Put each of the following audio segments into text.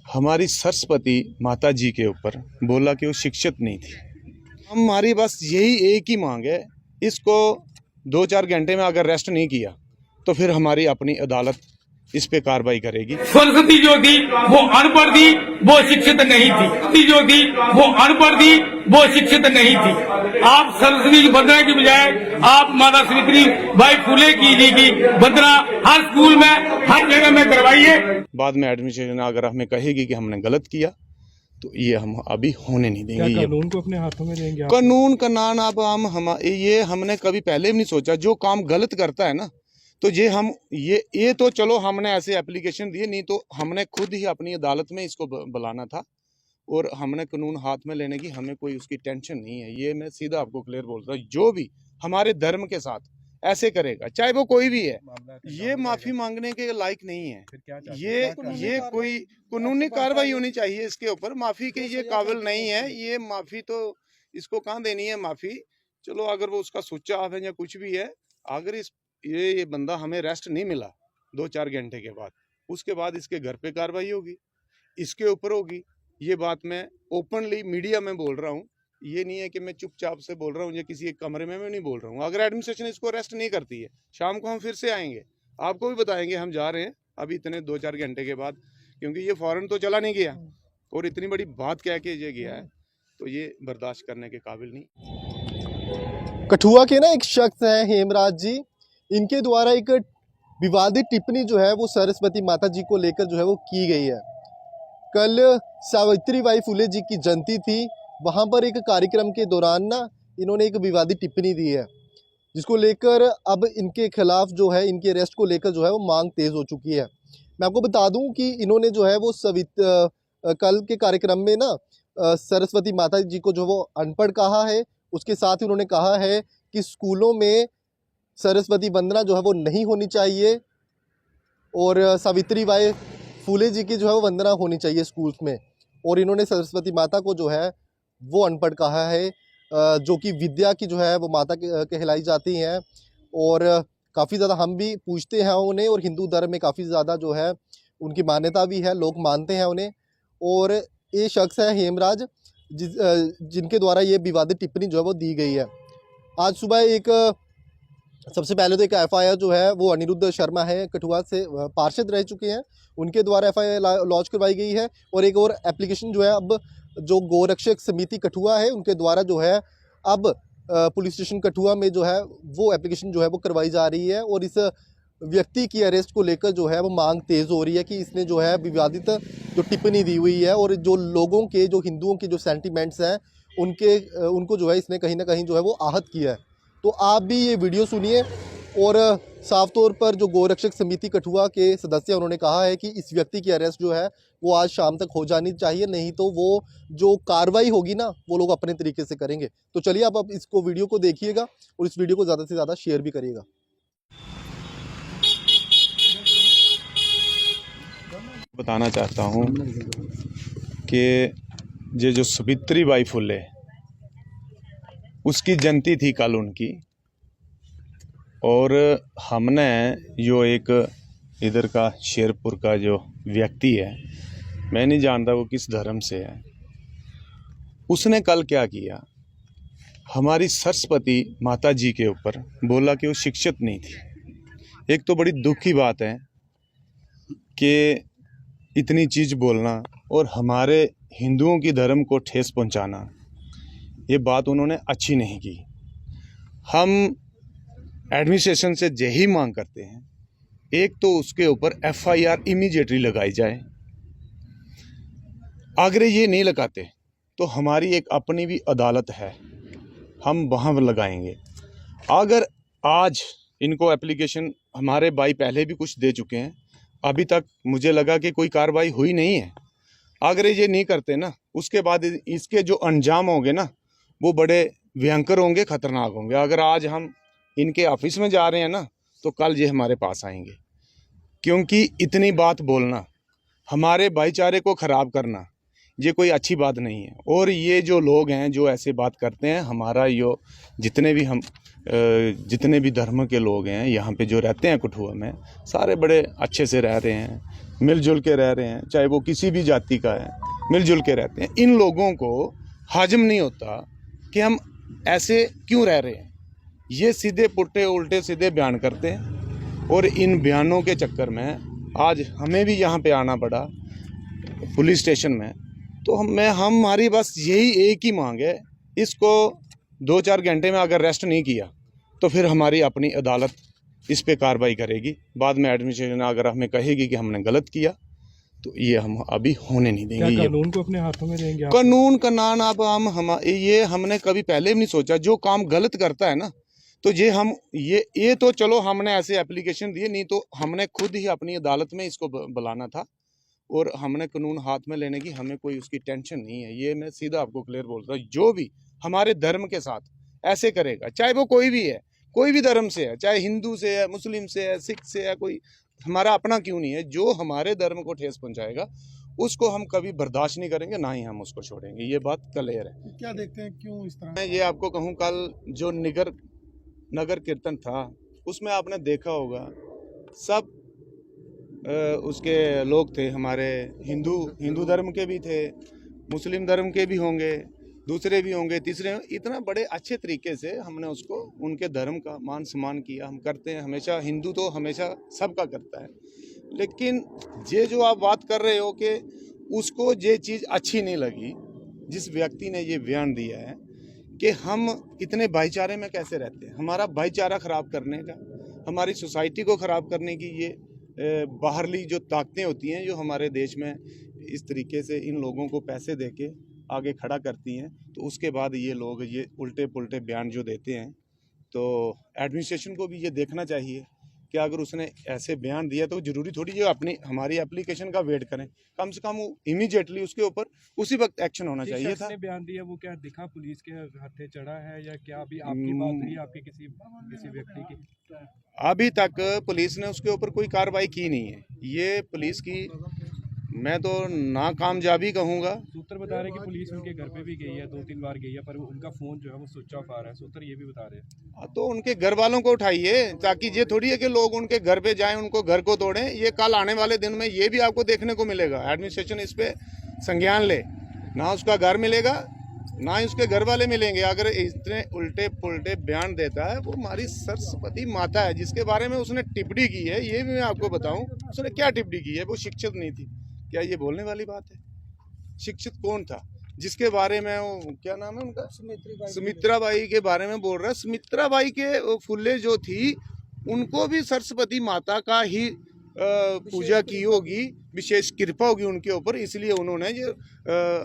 हमारी सरस्वती माता जी के ऊपर बोला कि वो शिक्षित नहीं थी। हमारी बस यही एक ही मांग है, इसको 2-4 घंटे में अगर अरेस्ट नहीं किया तो फिर हमारी अपनी अदालत इस पे कार्रवाई करेगी। सरस्वती जो थी वो अनपढ़ थी, वो शिक्षित नहीं थी। जो थी वो अनपढ़ थी, वो शिक्षित नहीं थी। आप सरस्वती वंदना की बजाय आप माता सावित्री बाई फुले की वंदना हर स्कूल में, हर जगह में करवाइए। बाद में एडमिनिस्ट्रेशन अगर हमें कहेगी कि हमने गलत किया तो ये हम अभी होने नहीं देंगे। क्या कानून को अपने हाथों में लेंगे? कानून का नाम अब ये हमने कभी पहले भी नहीं सोचा। जो काम गलत करता है ना तो ये तो चलो हमने ऐसे एप्लीकेशन दिए, नहीं तो हमने खुद ही अपनी अदालत में इसको बुलाना था और हमने कानून हाथ में लेने की हमें कोई उसकी टेंशन नहीं है। ये मैं सीधा आपको क्लियर बोलता हूँ, जो भी हमारे धर्म के साथ ऐसे करेगा चाहे वो कोई भी है, ये माफी मांगने के लायक नहीं है। ये कोई कानूनी कार्रवाई होनी चाहिए इसके ऊपर। माफी के ये काबिल नहीं है। ये माफी तो इसको कहाँ देनी है माफी। चलो अगर वो उसका सुच्चा ऑफ है या कुछ भी है, अगर ये बंदा हमें रेस्ट नहीं मिला 2-4 घंटे के बाद, उसके बाद इसके घर पे कार्रवाई होगी, इसके ऊपर होगी। ये बात मैं ओपनली मीडिया में बोल रहा हूँ, ये नहीं है कि मैं चुपचाप से बोल रहा हूँ या किसी एक कमरे में मैं नहीं बोल रहा हूँ। अगर एडमिनिस्ट्रेशन इसको अरेस्ट नहीं करती है, शाम को हम फिर से आएंगे, आपको भी बताएंगे हम जा रहे हैं अभी इतने 2-4 घंटे के बाद, क्योंकि ये फौरन तो चला नहीं गया और इतनी बड़ी बात कह के ये गया है, तो ये बर्दाश्त करने के काबिल नहीं। कठुआ के ना एक शख्स है हेमराज जी, इनके द्वारा एक विवादित टिप्पणी जो है वो सरस्वती माता जी को लेकर जो है वो की गई है। कल सावित्रीबाई फुले जी की जयंती थी, वहाँ पर एक कार्यक्रम के दौरान ना इन्होंने एक विवादित टिप्पणी दी है, जिसको लेकर अब इनके खिलाफ जो है इनके अरेस्ट को लेकर जो है वो मांग तेज हो चुकी है। मैं आपको बता दूं कि इन्होंने जो है वो कल के कार्यक्रम में ना सरस्वती माता जी को जो वो अनपढ़ कहा है, उसके साथ ही उन्होंने कहा है कि स्कूलों में सरस्वती वंदना जो है वो नहीं होनी चाहिए और सावित्रीबाई फुले जी की जो है वो वंदना होनी चाहिए स्कूल्स में। और इन्होंने सरस्वती माता को जो है वो अनपढ़ कहा है, जो कि विद्या की जो है वो माता कहलाई जाती हैं। और काफ़ी ज़्यादा हम भी पूछते हैं उन्हें, और हिंदू धर्म में काफ़ी ज़्यादा जो है उनकी मान्यता भी है, लोग मानते हैं उन्हें। और ये शख्स है हेमराज जिनके द्वारा ये विवादित टिप्पणी जो है वो दी गई है। आज सुबह एक सबसे पहले तो एक एफआईआर जो है वो अनिरुद्ध शर्मा है, कठुआ से पार्षद रह चुके हैं, उनके द्वारा एफआईआर लॉन्च करवाई गई है। और एक और एप्लीकेशन जो है अब जो गोरक्षक समिति कठुआ है उनके द्वारा जो है अब पुलिस स्टेशन कठुआ में जो है वो एप्लीकेशन जो है वो करवाई जा रही है। और इस व्यक्ति की अरेस्ट को लेकर जो है वो मांग तेज़ हो रही है कि इसने जो है विवादित जो टिप्पणी दी हुई है और जो लोगों के, जो हिंदुओं के जो सेंटिमेंट्स हैं उनको जो है इसने कहीं ना कहीं जो है वो आहत किया है। तो आप भी ये वीडियो सुनिए। और साफ तौर पर जो गोरक्षक समिति कठुआ के सदस्य उन्होंने कहा है कि इस व्यक्ति की अरेस्ट जो है वो आज शाम तक हो जानी चाहिए, नहीं तो वो जो कार्रवाई होगी ना वो लोग अपने तरीके से करेंगे। तो चलिए आप इसको वीडियो को देखिएगा और इस वीडियो को ज़्यादा से ज़्यादा शेयर भी करिएगा। बताना चाहता हूँ कि ये जो सावित्रीबाई फुले उसकी जयंती थी कल उनकी, और हमने जो एक इधर का शेरपुर का जो व्यक्ति है, मैं नहीं जानता वो किस धर्म से है, उसने कल क्या किया, हमारी सरस्वती माता जी के ऊपर बोला कि वो शिक्षित नहीं थी। एक तो बड़ी दुख की बात है कि इतनी चीज़ बोलना और हमारे हिंदुओं की धर्म को ठेस पहुंचाना, ये बात उन्होंने अच्छी नहीं की। हम एडमिनिस्ट्रेशन से यही मांग करते हैं, एक तो उसके ऊपर एफआईआर इमीडिएटली लगाई जाए। अगर ये नहीं लगाते तो हमारी एक अपनी भी अदालत है, हम वहाँ लगाएंगे। अगर आज इनको एप्लीकेशन हमारे भाई पहले भी कुछ दे चुके हैं, अभी तक मुझे लगा कि कोई कार्रवाई हुई नहीं है। अगर ये नहीं करते ना, उसके बाद इसके जो अंजाम होंगे ना वो बड़े भयंकर होंगे, खतरनाक होंगे। अगर आज हम इनके ऑफिस में जा रहे हैं ना तो कल ये हमारे पास आएंगे, क्योंकि इतनी बात बोलना, हमारे भाईचारे को ख़राब करना, ये कोई अच्छी बात नहीं है। और ये जो लोग हैं जो ऐसे बात करते हैं, हमारा यो जितने भी धर्म के लोग हैं यहाँ पे जो रहते हैं कठुआ में, सारे बड़े अच्छे से रह रहे हैं, मिलजुल के रह रहे हैं, चाहे वो किसी भी जाति का है, मिलजुल के रहते हैं। इन लोगों को हजम नहीं होता कि हम ऐसे क्यों रह रहे हैं। ये सीधे पुट्टे उल्टे सीधे बयान करते हैं और इन बयानों के चक्कर में आज हमें भी यहाँ पे आना पड़ा पुलिस स्टेशन में। तो हमारी बस यही एक ही मांग है, इसको 2-4 घंटे में अगर अरेस्ट नहीं किया तो फिर हमारी अपनी अदालत इस पे कार्रवाई करेगी। बाद में एडमिनिस्ट्रेशन अगर हमें कहेगी कि हमने गलत किया तो ये हम अभी होने नहीं देंगे। क्या कानून को अपने हाथों में लेंगे आप? कानून का नाम अब ये हमने कभी पहले भी नहीं सोचा। जो काम गलत करता है ना, तो ये तो चलो हमने ऐसे एप्लीकेशन दिए, नहीं तो हमने खुद ही अपनी अदालत में इसको बुलाना था। और हमने कानून हाथ में लेने की हमें कोई उसकी टेंशन नहीं है। ये मैं सीधा आपको क्लियर बोलता हूँ, जो भी हमारे धर्म के साथ ऐसे करेगा, चाहे वो कोई भी है, कोई भी धर्म से है, चाहे हिंदू से है, मुस्लिम से है, सिख से है, कोई हमारा अपना क्यों नहीं है, जो हमारे धर्म को ठेस पहुंचाएगा उसको हम कभी बर्दाश्त नहीं करेंगे, ना ही हम उसको छोड़ेंगे। ये बात क्लियर है। क्या देखते हैं क्यों इस तरह? मैं ये आपको कहूँ, कल जो नगर कीर्तन था उसमें आपने देखा होगा सब उसके लोग थे, हमारे हिंदू धर्म के भी थे, मुस्लिम धर्म के भी होंगे, दूसरे भी होंगे, तीसरे। इतना बड़े अच्छे तरीके से हमने उसको उनके धर्म का मान सम्मान किया। हम करते हैं हमेशा, हिंदू तो हमेशा सबका करता है। लेकिन ये जो आप बात कर रहे हो कि उसको ये चीज़ अच्छी नहीं लगी, जिस व्यक्ति ने ये बयान दिया है कि हम इतने भाईचारे में कैसे रहते हैं, हमारा भाईचारा ख़राब करने का, हमारी सोसाइटी को ख़राब करने की ये बाहरली जो ताकतें होती हैं जो हमारे देश में इस तरीके से इन लोगों को पैसे देके आगे खड़ा करती हैं, तो उसके बाद ये लोग ये उल्टे पुल्टे बयान जो देते हैं, तो एडमिनिस्ट्रेशन को भी ये देखना चाहिए कि अगर उसने ऐसे बयान दिया तो ज़रूरी थोड़ी जो हमारी एप्लीकेशन का वेट करें, कम से कम इमीडिएटली उसके ऊपर उसी वक्त एक्शन होना चाहिए था। बयान दिया वो क्या दिखा पुलिस के हाथे चढ़ा है या क्या? अभी आपकी बात हुई आपके किसी व्यक्ति की? अभी तक पुलिस ने उसके ऊपर कोई कार्रवाई की नहीं है। ये पुलिस की मैं तो नाकामयाबी कहूँगा। सूत्र बता रहे हैं कि पुलिस उनके घर पे भी गई है, 2-3 बार गई है, पर उनका फ़ोन जो है वो स्विच ऑफ आ रहा है। सूत्र ये भी बता रहे हैं। तो उनके घर वालों को उठाइए, ताकि ये थोड़ी है कि लोग उनके घर पे जाएं, उनको घर को तोड़ें। ये कल आने वाले दिन में ये भी आपको देखने को मिलेगा। एडमिनिस्ट्रेशन इस पे संज्ञान ले, ना उसका घर मिलेगा ना ही उसके घर वाले मिलेंगे अगर इतने उल्टे पुल्टे बयान देता है। वो हमारी सरस्वती माता है जिसके बारे में उसने टिप्पणी की है। ये भी मैं आपको बताऊं उसने क्या टिप्पणी की है। वो शिक्षित नहीं थी, क्या ये बोलने वाली बात है? शिक्षित कौन था जिसके बारे में वो क्या नाम है उनका, सुमित्रा बाई के बारे में बोल रहा है। सुमित्रा बाई के फुल्ले जो थी उनको भी सरस्वती माता का ही पूजा की होगी, विशेष कृपा होगी उनके ऊपर, इसलिए उन्होंने जो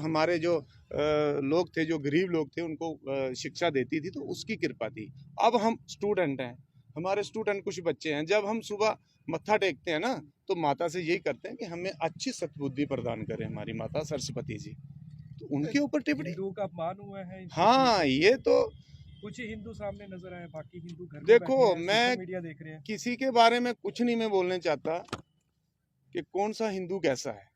हमारे जो लोग थे, जो गरीब लोग थे, उनको शिक्षा देती थी, तो उसकी कृपा थी। अब हम स्टूडेंट हैं, हमारे स्टूडेंट कुछ बच्चे हैं, जब हम सुबह मत्था टेकते हैं ना तो माता से यही करते हैं कि हमें अच्छी सद्बुद्धि प्रदान करें हमारी माता सरस्वती जी। तो उनके ऊपर टिप्पणी, हिंदुओं का अपमान हुआ है। हाँ, ये तो कुछ ही हिंदू सामने नजर आए, बाकी हिंदू घर में देखो, बैठे हैं, मैं सोशल मीडिया देख रहे हैं। किसी के बारे में कुछ नहीं मैं बोलने चाहता कि कौन सा हिंदू कैसा है।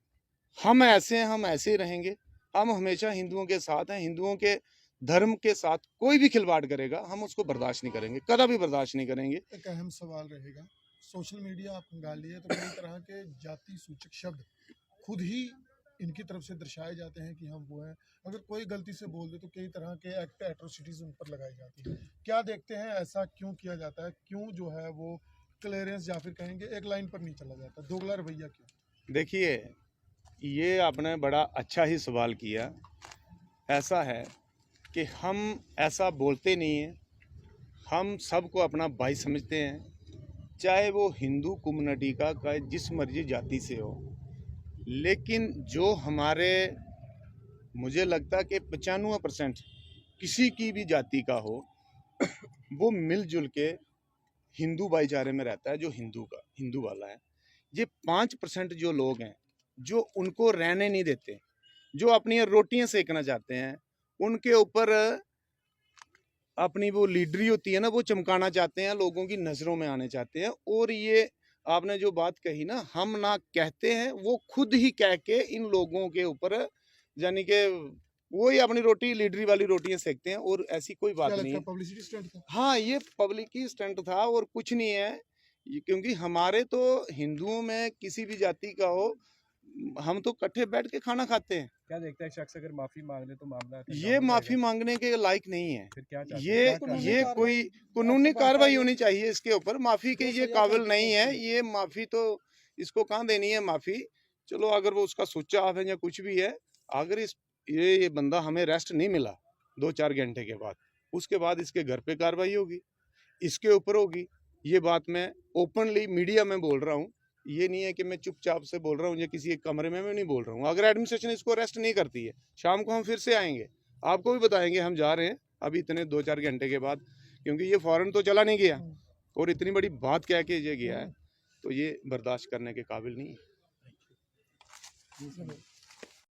हम ऐसे हैं, हम ऐसे ही रहेंगे। हम हमेशा हिंदुओं के साथ हैं। हिंदुओं के धर्म के साथ कोई भी खिलवाड़ करेगा हम उसको बर्दाश्त नहीं करेंगे, कभी बर्दाश्त नहीं करेंगे। एक अहम सवाल रहेगा, सोशल मीडिया आप खंगाल लिए तो कई तरह के जाति सूचक शब्द खुद ही इनकी तरफ से दर्शाए जाते हैं कि हम वो हैं। अगर कोई गलती से बोल दे तो कई तरह के एक्ट एट्रोसिटीज उन पर लगाई जाती है। क्या देखते हैं ऐसा क्यों किया जाता है? क्यों जो है वो क्लियरेंस या फिर कहेंगे एक लाइन पर नहीं चला जाता? दोगला रवैया क्यों? देखिए, ये आपने बड़ा अच्छा ही सवाल किया। ऐसा है कि हम ऐसा बोलते नहीं हैं, हम सबको अपना भाई समझते हैं, चाहे वो हिंदू कम्युनिटी का जिस मर्जी जाति से हो। लेकिन जो हमारे, मुझे लगता है कि 95% किसी की भी जाति का हो वो मिलजुल के हिंदू भाईचारे में रहता है, जो हिंदू वाला है। ये 5% जो लोग हैं जो उनको रहने नहीं देते, जो अपनी रोटियां सेकना चाहते हैं, उनके ऊपर अपनी वो लीडरी होती है ना, वो चमकाना चाहते हैं, लोगों की नज़रों में आने चाहते हैं। और ये आपने जो बात कही ना, हम ना कहते हैं, वो खुद ही कह के इन लोगों के ऊपर यानी कि वही अपनी रोटी लीडरी वाली रोटियां सेकते हैं, और ऐसी कोई बात क्या नहीं लगता है। है पब्लिसिटी स्टंट था? हाँ, ये पब्लिक स्टंट था और कुछ नहीं है। क्योंकि हमारे तो हिंदुओं में किसी भी जाति का हो, हम तो इकट्ठे बैठ के खाना खाते हैं। क्या देखता है शख्स अगर माफी मांग ले तो मामला ये माफी मांगने के लायक नहीं है। फिर क्या चाहते ये हैं? ये कोई कानूनी कार्रवाई होनी चाहिए इसके ऊपर। माफी के ये काबिल नहीं है। ये माफी तो इसको कहाँ देनी है माफी। चलो अगर वो उसका सोचा ऑफ है या कुछ भी है, अगर ये बंदा हमें रेस्ट नहीं मिला 2-4 घंटे के बाद, उसके बाद इसके घर पे कार्रवाई होगी, इसके ऊपर होगी। ये बात मैं ओपनली मीडिया में बोल रहा हूँ। ये नहीं है कि मैं चुपचाप से बोल रहा हूँ या किसी एक कमरे में मैं नहीं बोल रहा हूँ। अगर एडमिनिस्ट्रेशन इसको अरेस्ट नहीं करती है, शाम को हम फिर से आएंगे, आपको भी बताएंगे हम जा रहे हैं अभी इतने 2-4 घंटे के बाद, क्योंकि ये फौरन तो चला नहीं गया और इतनी बड़ी बात कह के ये गया है, तो ये बर्दाश्त करने के काबिल नहीं है।